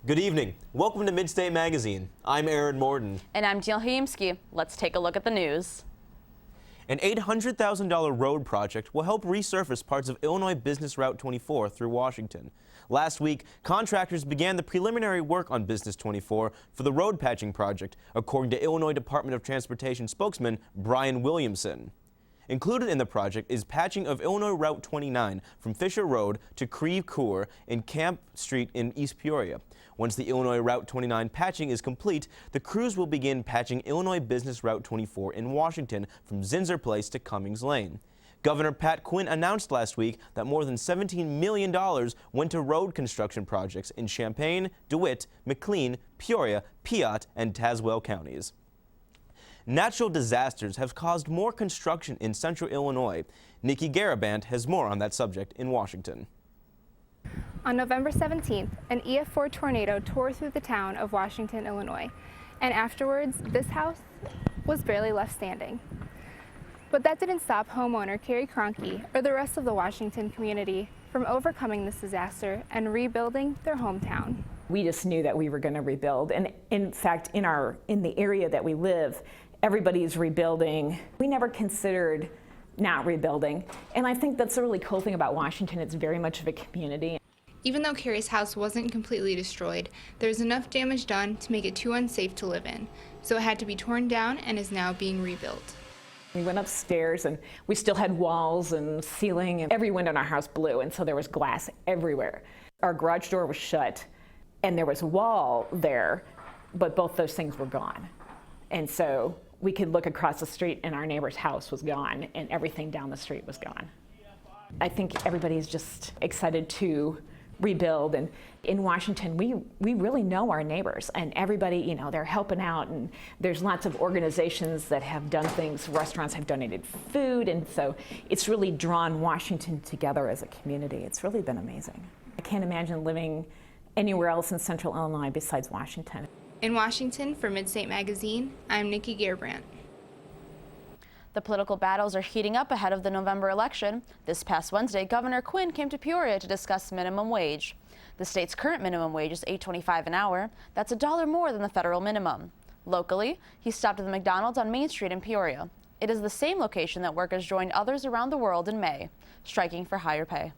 Good evening. Welcome to Midstate Magazine. I'm Aaron Morden. And I'm Jill Hiemski. Let's take a look at the news. An $800,000 road project will help resurface parts of Illinois Business Route 24 through Washington. Last week, contractors began the preliminary work on Business 24 for the road patching project, according to Illinois Department of Transportation spokesman Brian Williamson. Included in the project is patching of Illinois Route 29 from Fisher Road to Creve Coeur in Camp Street in East Peoria. Once the Illinois Route 29 patching is complete, the crews will begin patching Illinois Business Route 24 in Washington from Zinser Place to Cummings Lane. Governor Pat Quinn announced last week that more than $17 million went to road construction projects in Champaign, DeWitt, McLean, Peoria, Piatt, and Tazewell counties. Natural disasters have caused more construction in central Illinois. Nikki Garabant has more on that subject in Washington. On November 17th, an FA14 tornado tore through the town of Washington, Illinois, and afterwards, this house was barely left standing. But that didn't stop homeowner Carrie Cronky or the rest of the Washington community from overcoming this disaster and rebuilding their hometown. We just knew that we were going to rebuild, and in fact, in the area that we live, everybody's rebuilding. We never considered not rebuilding, and I think that's a really cool thing about Washington. It's very much of a community. Even though Carrie's house wasn't completely destroyed, there was enough damage done to make it too unsafe to live in, so it had to be torn down and is now being rebuilt. We went upstairs and we still had walls and ceiling, and every window in our house blew, and so there was glass everywhere. Our garage door was shut and there was a wall there, but both those things were gone. And so we could look across the street and our neighbor's house was gone and everything down the street was gone. I think everybody's just excited to rebuild, and in Washington we really know our neighbors, and everybody, you know, they're helping out, and there's lots of organizations that have done things. Restaurants have donated food, and so it's really drawn Washington together as a community. It's really been amazing. I can't imagine living anywhere else in central Illinois besides Washington. In Washington, for Midstate Magazine, I'm Nikki Garabant. The political battles are heating up ahead of the November election. This past Wednesday, Governor Quinn came to Peoria to discuss minimum wage. The state's current minimum wage is $8.25 an hour. That's $1 more than the federal minimum. Locally, he stopped at the McDonald's on Main Street in Peoria. It is the same location that workers joined others around the world in May, striking for higher pay.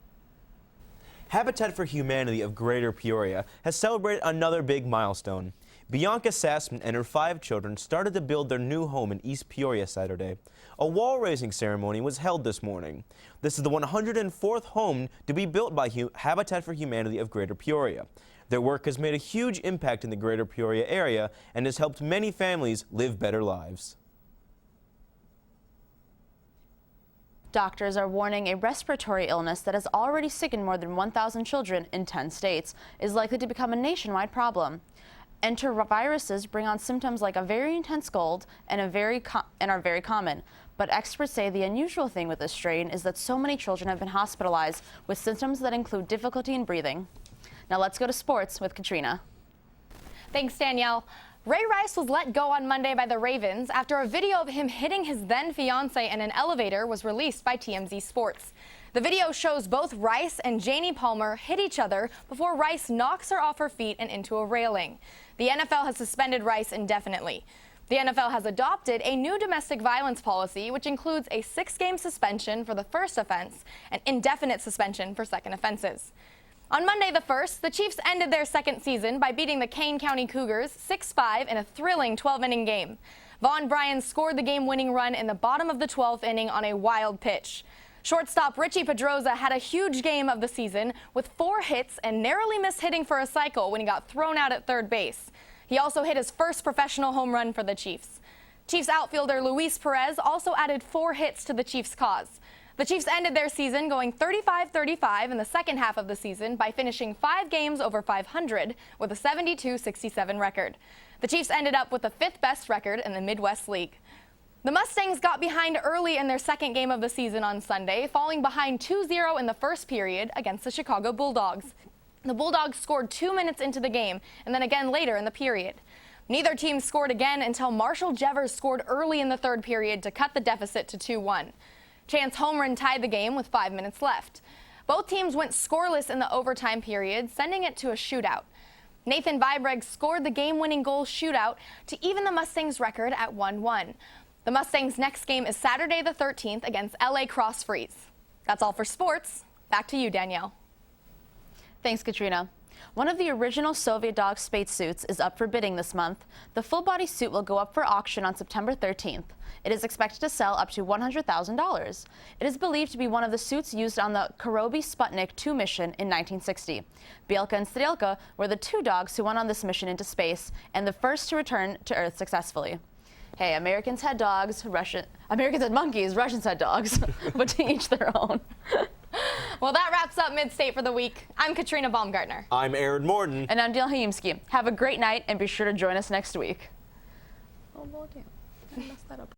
Habitat for Humanity of Greater Peoria has celebrated another big milestone. Bianca Sassman and her 5 children started to build their new home in East Peoria Saturday. A wall-raising ceremony was held this morning. This is the 104th home to be built by Habitat for Humanity of Greater Peoria. Their work has made a huge impact in the Greater Peoria area and has helped many families live better lives. Doctors are warning a respiratory illness that has already sickened more than 1,000 children in 10 states is likely to become a nationwide problem. Enteroviruses bring on symptoms like a very intense cold and are very common. But experts say the unusual thing with this strain is that so many children have been hospitalized with symptoms that include difficulty in breathing. Now let's go to sports with Katrina. Thanks, Danielle. Ray Rice was let go on Monday by the Ravens after a video of him hitting his then-fiancée in an elevator was released by TMZ Sports. The video shows both Rice and Janie Palmer hit each other before Rice knocks her off her feet and into a railing. The NFL has suspended Rice indefinitely. The NFL has adopted a new domestic violence policy, which includes a 6-game suspension for the first offense and indefinite suspension for second offenses. On Monday the 1st, the Chiefs ended their second season by beating the Kane County Cougars 6-5 in a thrilling 12-inning game. Vaughn Bryan scored the game-winning run in the bottom of the 12th inning on a wild pitch. Shortstop Richie Pedroza had a huge game of the season with 4 hits and narrowly missed hitting for a cycle when he got thrown out at third base. He also hit his first professional home run for the Chiefs. Chiefs outfielder Luis Perez also added 4 hits to the Chiefs' cause. The Chiefs ended their season going 35-35 in the second half of the season by finishing 5 games over 500 with a 72-67 record. The Chiefs ended up with the 5th best record in the Midwest League. The Mustangs got behind early in their second game of the season on Sunday, falling behind 2-0 in the first period against the Chicago Bulldogs. The Bulldogs scored 2 minutes into the game and then again later in the period. Neither team scored again until Marshall Jevers scored early in the third period to cut the deficit to 2-1. Chance Holmgren tied the game with 5 minutes left. Both teams went scoreless in the overtime period, sending it to a shootout. Nathan Vibreg scored the game-winning goal shootout to even the Mustangs' record at 1-1. The Mustangs' next game is Saturday the 13th against LA Cross Freeze. That's all for sports. Back to you, Danielle. Thanks, Katrina. One of the original Soviet dog spacesuits is up for bidding this month. The full-body suit will go up for auction on September 13th. It is expected to sell up to $100,000. It is believed to be one of the suits used on the Korobi Sputnik 2 mission in 1960. Bielka and Strelka were the two dogs who went on this mission into space and the first to return to Earth successfully. Hey, Americans had dogs, Americans had monkeys, Russians had dogs, but to each their own. Well, that wraps up Midstate for the week. I'm Katrina Baumgartner. I'm Aaron Morden. And I'm Dale Hayimski. Have a great night and be sure to join us next week. Oh, well, damn. I messed that up.